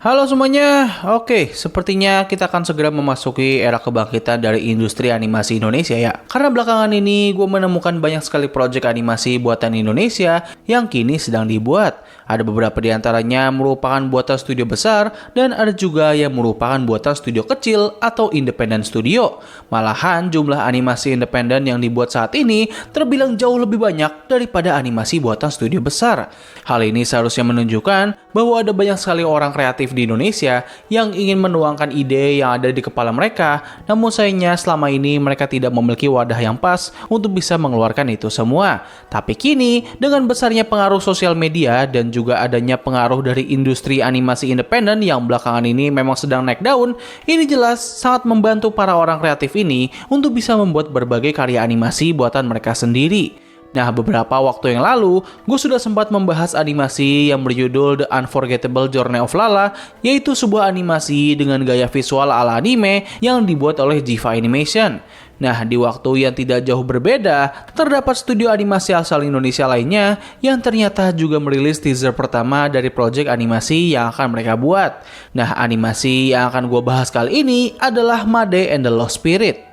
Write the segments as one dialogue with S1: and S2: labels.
S1: Halo semuanya, oke, sepertinya kita akan segera memasuki era kebangkitan dari industri animasi Indonesia ya. Karena belakangan ini gue menemukan banyak sekali proyek animasi buatan Indonesia yang kini sedang dibuat. Ada beberapa di antaranya merupakan buatan studio besar dan ada juga yang merupakan buatan studio kecil atau independent studio. Malahan jumlah animasi independen yang dibuat saat ini terbilang jauh lebih banyak daripada animasi buatan studio besar. Hal ini seharusnya menunjukkan bahwa ada banyak sekali orang kreatif di Indonesia yang ingin menuangkan ide yang ada di kepala mereka, namun sayangnya selama ini mereka tidak memiliki wadah yang pas untuk bisa mengeluarkan itu semua. Tapi kini, dengan besarnya pengaruh sosial media dan juga adanya pengaruh dari industri animasi independen yang belakangan ini memang sedang naik daun, ini jelas sangat membantu para orang kreatif ini untuk bisa membuat berbagai karya animasi buatan mereka sendiri. Nah, beberapa waktu yang lalu, gue sudah sempat membahas animasi yang berjudul The Unforgettable Journey of Lala, yaitu sebuah animasi dengan gaya visual ala anime yang dibuat oleh Jiva Animation. Nah, di waktu yang tidak jauh berbeda, terdapat studio animasi asal Indonesia lainnya yang ternyata juga merilis teaser pertama dari proyek animasi yang akan mereka buat. Nah, animasi yang akan gue bahas kali ini adalah Made and the Lost Spirit.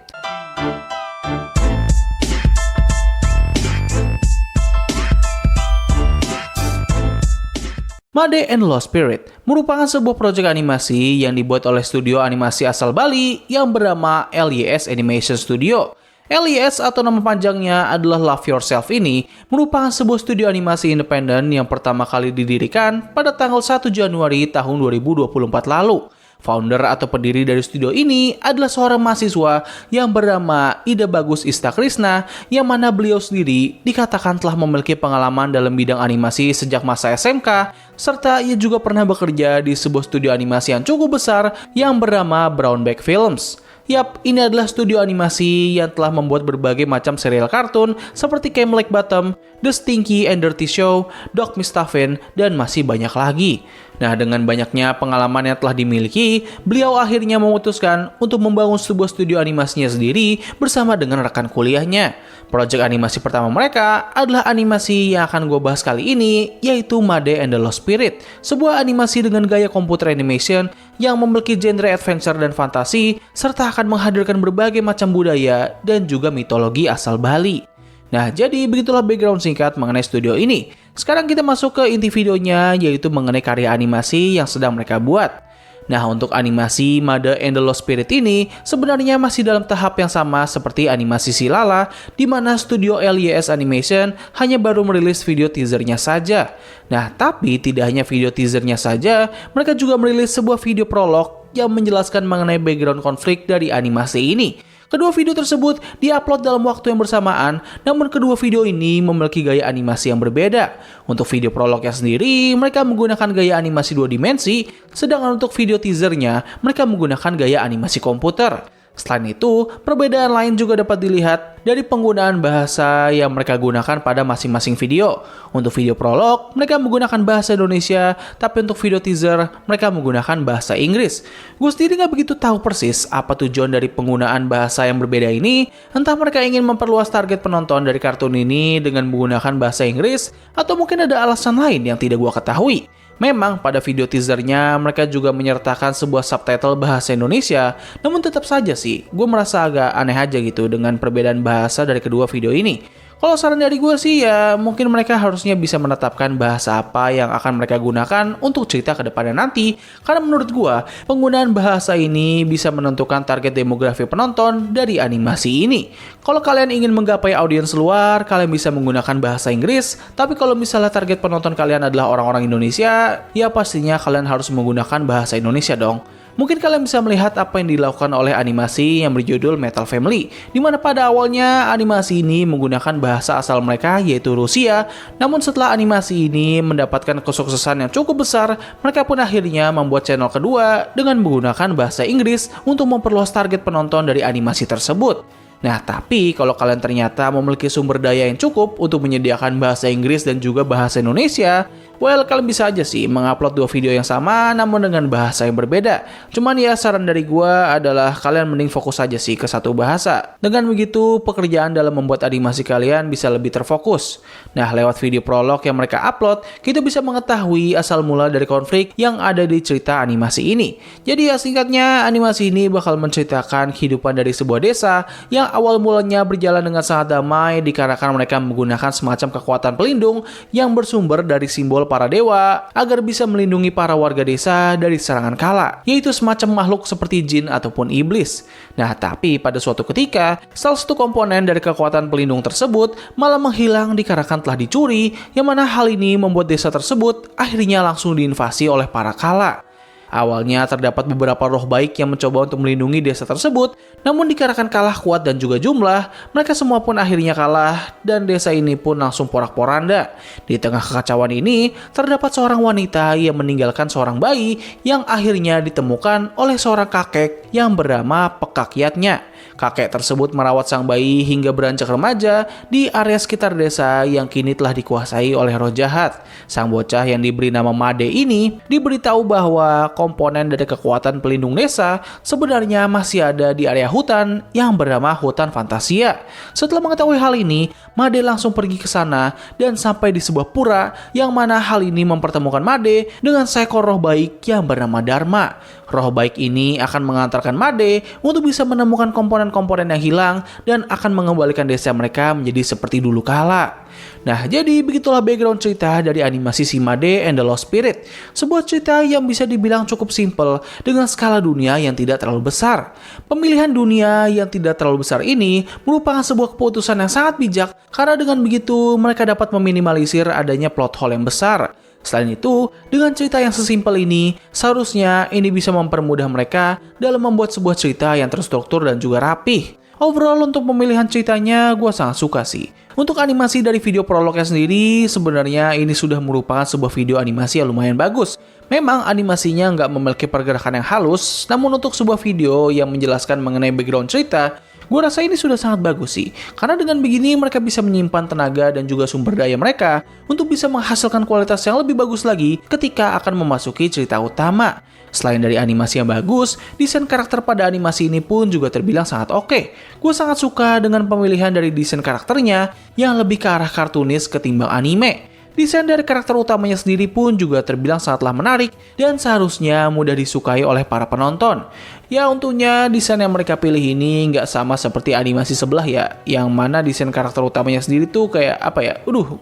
S1: Made and Lost Spirit merupakan sebuah proyek animasi yang dibuat oleh studio animasi asal Bali yang bernama LYS Animation Studio. LYS atau nama panjangnya adalah Love Yourself ini merupakan sebuah studio animasi independen yang pertama kali didirikan pada tanggal 1 Januari tahun 2024 lalu. Founder atau pendiri dari studio ini adalah seorang mahasiswa yang bernama Ida Bagus Istakrisna, yang mana beliau sendiri dikatakan telah memiliki pengalaman dalam bidang animasi sejak masa SMK, serta ia juga pernah bekerja di sebuah studio animasi yang cukup besar yang bernama Brown Bag Films. Yap, ini adalah studio animasi yang telah membuat berbagai macam serial kartun seperti Camp Like Bottom, The Stinky and Dirty Show, Doc Mistafen, dan masih banyak lagi. Nah, dengan banyaknya pengalaman yang telah dimiliki, beliau akhirnya memutuskan untuk membangun sebuah studio animasinya sendiri bersama dengan rekan kuliahnya. Proyek animasi pertama mereka adalah animasi yang akan gue bahas kali ini, yaitu Made and the Lost Spirit, sebuah animasi dengan gaya computer animation yang memiliki genre adventure dan fantasi, serta akan menghadirkan berbagai macam budaya dan juga mitologi asal Bali. Nah, jadi begitulah background singkat mengenai studio ini. Sekarang kita masuk ke inti videonya, yaitu mengenai karya animasi yang sedang mereka buat. Nah, untuk animasi Made and the Lost Spirit ini sebenarnya masih dalam tahap yang sama seperti animasi si Lala, di mana studio LYS Animation hanya baru merilis video teasernya saja. Nah, tapi tidak hanya video teasernya saja, mereka juga merilis sebuah video prolog yang menjelaskan mengenai background konflik dari animasi ini. Kedua video tersebut diupload dalam waktu yang bersamaan, namun kedua video ini memiliki gaya animasi yang berbeda. Untuk video prolognya sendiri, mereka menggunakan gaya animasi 2 dimensi, sedangkan untuk video teasernya, mereka menggunakan gaya animasi komputer. Selain itu, perbedaan lain juga dapat dilihat dari penggunaan bahasa yang mereka gunakan pada masing-masing video. Untuk video prolog, mereka menggunakan bahasa Indonesia, tapi untuk video teaser, mereka menggunakan bahasa Inggris. Gue sendiri nggak begitu tahu persis apa tujuan dari penggunaan bahasa yang berbeda ini, entah mereka ingin memperluas target penonton dari kartun ini dengan menggunakan bahasa Inggris, atau mungkin ada alasan lain yang tidak gue ketahui. Memang pada video teasernya mereka juga menyertakan sebuah subtitle bahasa Indonesia, namun tetap saja sih gue merasa agak aneh aja gitu dengan perbedaan bahasa dari kedua video ini. Kalau saran dari gue sih ya mungkin mereka harusnya bisa menetapkan bahasa apa yang akan mereka gunakan untuk cerita ke depannya nanti, karena menurut gue penggunaan bahasa ini bisa menentukan target demografi penonton dari animasi ini. Kalau kalian ingin menggapai audiens luar, kalian bisa menggunakan bahasa Inggris, tapi kalau misalnya target penonton kalian adalah orang-orang Indonesia, ya pastinya kalian harus menggunakan bahasa Indonesia dong. Mungkin kalian bisa melihat apa yang dilakukan oleh animasi yang berjudul Metal Family, di mana pada awalnya animasi ini menggunakan bahasa asal mereka yaitu Rusia, namun setelah animasi ini mendapatkan kesuksesan yang cukup besar, mereka pun akhirnya membuat channel kedua dengan menggunakan bahasa Inggris untuk memperluas target penonton dari animasi tersebut. Nah, tapi kalau kalian ternyata memiliki sumber daya yang cukup untuk menyediakan bahasa Inggris dan juga bahasa Indonesia, Well, kalian bisa aja sih mengupload 2 video yang sama namun dengan bahasa yang berbeda. Cuman ya saran dari gua adalah kalian mending fokus aja sih ke satu bahasa. Dengan begitu, pekerjaan dalam membuat animasi kalian bisa lebih terfokus. Nah, lewat video prolog yang mereka upload, kita bisa mengetahui asal mula dari konflik yang ada di cerita animasi ini. Jadi ya singkatnya, animasi ini bakal menceritakan kehidupan dari sebuah desa yang awal mulanya berjalan dengan sangat damai dikarenakan mereka menggunakan semacam kekuatan pelindung yang bersumber dari simbol para dewa agar bisa melindungi para warga desa dari serangan kala, yaitu semacam makhluk seperti jin ataupun iblis. Nah, tapi pada suatu ketika, salah satu komponen dari kekuatan pelindung tersebut malah menghilang dikarenakan telah dicuri, yang mana hal ini membuat desa tersebut akhirnya langsung diinvasi oleh para kala. Awalnya terdapat beberapa roh baik yang mencoba untuk melindungi desa tersebut, namun dikarenakan kalah kuat dan juga jumlah, mereka semua pun akhirnya kalah dan desa ini pun langsung porak-poranda. Di tengah kekacauan ini, terdapat seorang wanita yang meninggalkan seorang bayi yang akhirnya ditemukan oleh seorang kakek yang bernama Pekakyatnya. Kakek tersebut merawat sang bayi hingga beranjak remaja di area sekitar desa yang kini telah dikuasai oleh roh jahat. Sang bocah yang diberi nama Made ini diberitahu bahwa komponen dari kekuatan pelindung desa sebenarnya masih ada di area hutan yang bernama Hutan Fantasia. Setelah mengetahui hal ini, Made langsung pergi ke sana dan sampai di sebuah pura yang mana hal ini mempertemukan Made dengan seekor roh baik yang bernama Dharma. Roh baik ini akan mengantarkan Made untuk bisa menemukan komponen-komponen yang hilang dan akan mengembalikan desa mereka menjadi seperti dulu kala. Nah, jadi begitulah background cerita dari animasi si Made and the Lost Spirit. Sebuah cerita yang bisa dibilang cukup simpel dengan skala dunia yang tidak terlalu besar. Pemilihan dunia yang tidak terlalu besar ini merupakan sebuah keputusan yang sangat bijak karena dengan begitu mereka dapat meminimalisir adanya plot hole yang besar. Selain itu, dengan cerita yang sesimpel ini, seharusnya ini bisa mempermudah mereka dalam membuat sebuah cerita yang terstruktur dan juga rapih. Overall untuk pemilihan ceritanya, gue sangat suka sih. Untuk animasi dari video prolognya sendiri, sebenarnya ini sudah merupakan sebuah video animasi yang lumayan bagus. Memang animasinya nggak memiliki pergerakan yang halus, namun untuk sebuah video yang menjelaskan mengenai background cerita, gue rasa ini sudah sangat bagus sih. Karena dengan begini mereka bisa menyimpan tenaga dan juga sumber daya mereka untuk bisa menghasilkan kualitas yang lebih bagus lagi ketika akan memasuki cerita utama. Selain dari animasi yang bagus, desain karakter pada animasi ini pun juga terbilang sangat oke. Gue sangat suka dengan pemilihan dari desain karakternya yang lebih ke arah kartunis ketimbang anime. Desain dari karakter utamanya sendiri pun juga terbilang sangatlah menarik dan seharusnya mudah disukai oleh para penonton. Ya untungnya desain yang mereka pilih ini nggak sama seperti animasi sebelah ya, yang mana desain karakter utamanya sendiri tuh kayak apa ya,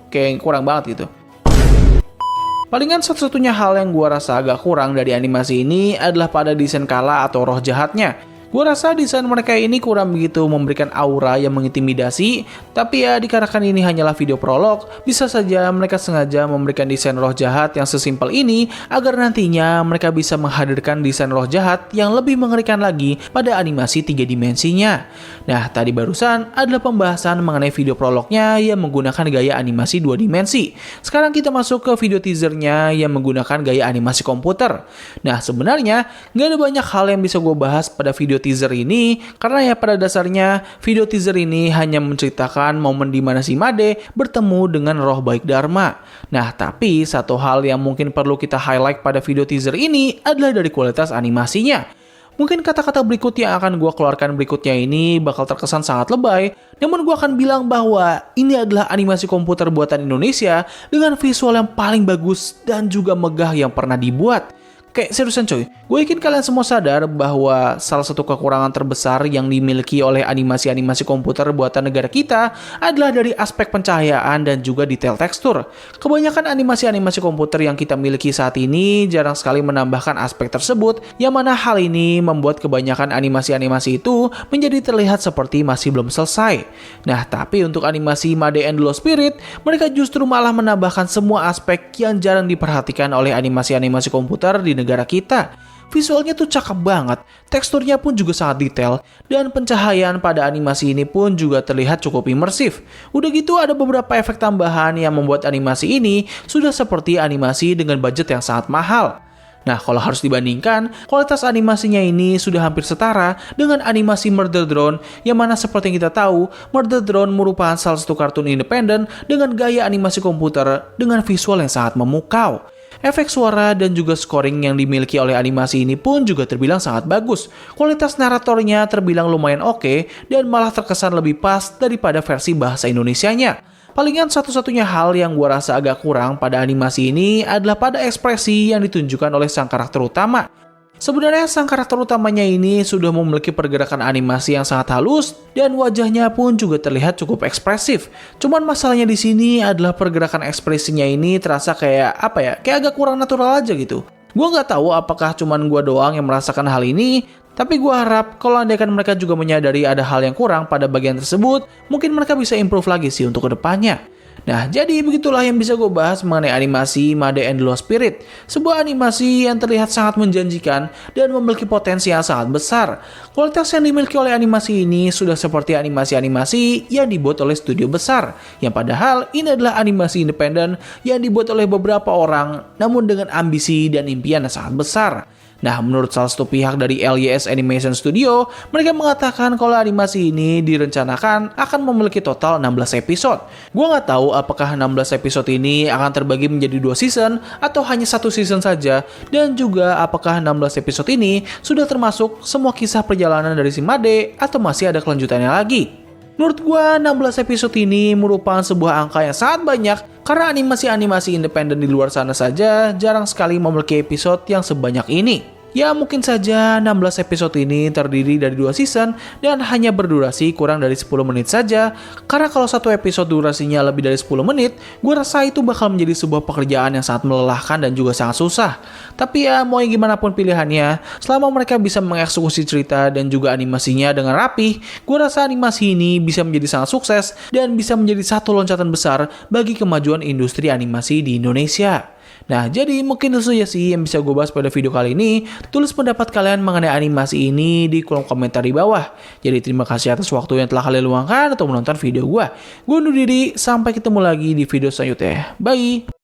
S1: kayak kurang banget gitu. Palingan satu-satunya hal yang gua rasa agak kurang dari animasi ini adalah pada desain kala atau roh jahatnya. Gue rasa desain mereka ini kurang begitu memberikan aura yang mengintimidasi, tapi ya dikarenakan ini hanyalah video prolog, bisa saja mereka sengaja memberikan desain roh jahat yang sesimpel ini agar nantinya mereka bisa menghadirkan desain roh jahat yang lebih mengerikan lagi pada animasi 3 dimensinya. Nah, tadi barusan adalah pembahasan mengenai video prolognya yang menggunakan gaya animasi 2 dimensi. Sekarang kita masuk ke video teasernya yang menggunakan gaya animasi komputer. Nah, sebenarnya nggak ada banyak hal yang bisa gue bahas pada video teaser ini, karena ya pada dasarnya video teaser ini hanya menceritakan momen di mana si Made bertemu dengan roh baik Dharma. Nah, tapi satu hal yang mungkin perlu kita highlight pada video teaser ini adalah dari kualitas animasinya. Mungkin kata-kata berikut yang akan gue keluarkan berikutnya ini bakal terkesan sangat lebay, namun gue akan bilang bahwa ini adalah animasi komputer buatan Indonesia dengan visual yang paling bagus dan juga megah yang pernah dibuat. Kayak seriusan coy, gue yakin kalian semua sadar bahwa salah satu kekurangan terbesar yang dimiliki oleh animasi-animasi komputer buatan negara kita adalah dari aspek pencahayaan dan juga detail tekstur. Kebanyakan animasi-animasi komputer yang kita miliki saat ini jarang sekali menambahkan aspek tersebut, yang mana hal ini membuat kebanyakan animasi-animasi itu menjadi terlihat seperti masih belum selesai. Nah, tapi untuk animasi Made and the Lost Spirit, mereka justru malah menambahkan semua aspek yang jarang diperhatikan oleh animasi-animasi komputer di negara kita. Visualnya tuh cakep banget, teksturnya pun juga sangat detail, dan pencahayaan pada animasi ini pun juga terlihat cukup imersif. Udah gitu ada beberapa efek tambahan yang membuat animasi ini sudah seperti animasi dengan budget yang sangat mahal. Nah, kalau harus dibandingkan, kualitas animasinya ini sudah hampir setara dengan animasi Murder Drone, yang mana seperti yang kita tahu, Murder Drone merupakan salah satu kartun independen dengan gaya animasi komputer dengan visual yang sangat memukau. Efek suara dan juga scoring yang dimiliki oleh animasi ini pun juga terbilang sangat bagus. Kualitas naratornya terbilang lumayan oke dan malah terkesan lebih pas daripada versi bahasa Indonesianya. Palingan satu-satunya hal yang gua rasa agak kurang pada animasi ini adalah pada ekspresi yang ditunjukkan oleh sang karakter utama. Sebenarnya sang karakter utamanya ini sudah memiliki pergerakan animasi yang sangat halus dan wajahnya pun juga terlihat cukup ekspresif. Cuman masalahnya di sini adalah pergerakan ekspresinya ini terasa kayak kayak agak kurang natural aja gitu. Gua nggak tahu apakah cuman gua doang yang merasakan hal ini, tapi gue harap kalau andaikan mereka juga menyadari ada hal yang kurang pada bagian tersebut, mungkin mereka bisa improve lagi sih untuk kedepannya. Nah, jadi begitulah yang bisa gue bahas mengenai animasi Made and the Lost Spirit. Sebuah animasi yang terlihat sangat menjanjikan dan memiliki potensi yang sangat besar. Kualitas yang dimiliki oleh animasi ini sudah seperti animasi-animasi yang dibuat oleh studio besar. Yang padahal ini adalah animasi independen yang dibuat oleh beberapa orang, namun dengan ambisi dan impian yang sangat besar. Nah, menurut salah satu pihak dari LYS Animation Studio, mereka mengatakan kalau animasi ini direncanakan akan memiliki total 16 episode. Gua nggak tahu apakah 16 episode ini akan terbagi menjadi 2 season atau hanya 1 season saja, dan juga apakah 16 episode ini sudah termasuk semua kisah perjalanan dari si Made atau masih ada kelanjutannya lagi. Menurut gua, 16 episode ini merupakan sebuah angka yang sangat banyak karena animasi-animasi independen di luar sana saja jarang sekali memiliki episode yang sebanyak ini. Ya mungkin saja 16 episode ini terdiri dari 2 season dan hanya berdurasi kurang dari 10 menit saja. Karena kalau satu episode durasinya lebih dari 10 menit, gue rasa itu bakal menjadi sebuah pekerjaan yang sangat melelahkan dan juga sangat susah. Tapi ya mau yang gimana pun pilihannya, selama mereka bisa mengeksekusi cerita dan juga animasinya dengan rapih, gue rasa animasi ini bisa menjadi sangat sukses dan bisa menjadi satu loncatan besar bagi kemajuan industri animasi di Indonesia. Nah, jadi mungkin itu saja sih yang bisa gue bahas pada video kali ini. Tulis pendapat kalian mengenai animasi ini di kolom komentar di bawah. Jadi terima kasih atas waktu yang telah kalian luangkan untuk menonton video gue. Gue undur diri, sampai ketemu lagi di video selanjutnya. Bye!